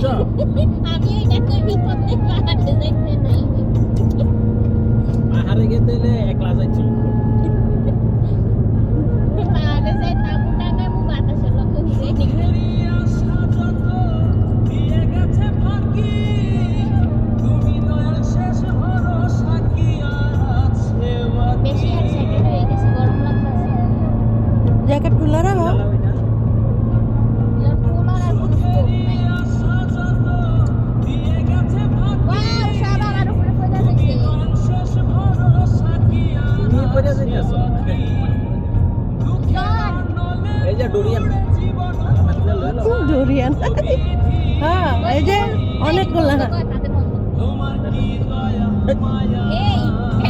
আমি এটা কই বিপদ নেই পাহাড়ে যাইতে নাই পাহাড়ে গেতে হলে একলা যাইছো পাহাড়ে যাই তাবু টাঙায় মু বাতাসের লগে উড়ে নিবে বেশি আর সেকেন্ড হয়ে গেছে গরম লাগতেছে জ্যাকেট খুলে রাখো কুলার আর কোনো স্কোপ নাই ওয়াও সারা আর উপরে পড়ে যাচ্ছে তুমি পড়ে যাইতেছো জন এই যে ডোরিয়ান ডোরিয়ান হ্যাঁ এই যে অনেকগুলা তাদের বন্ধ এই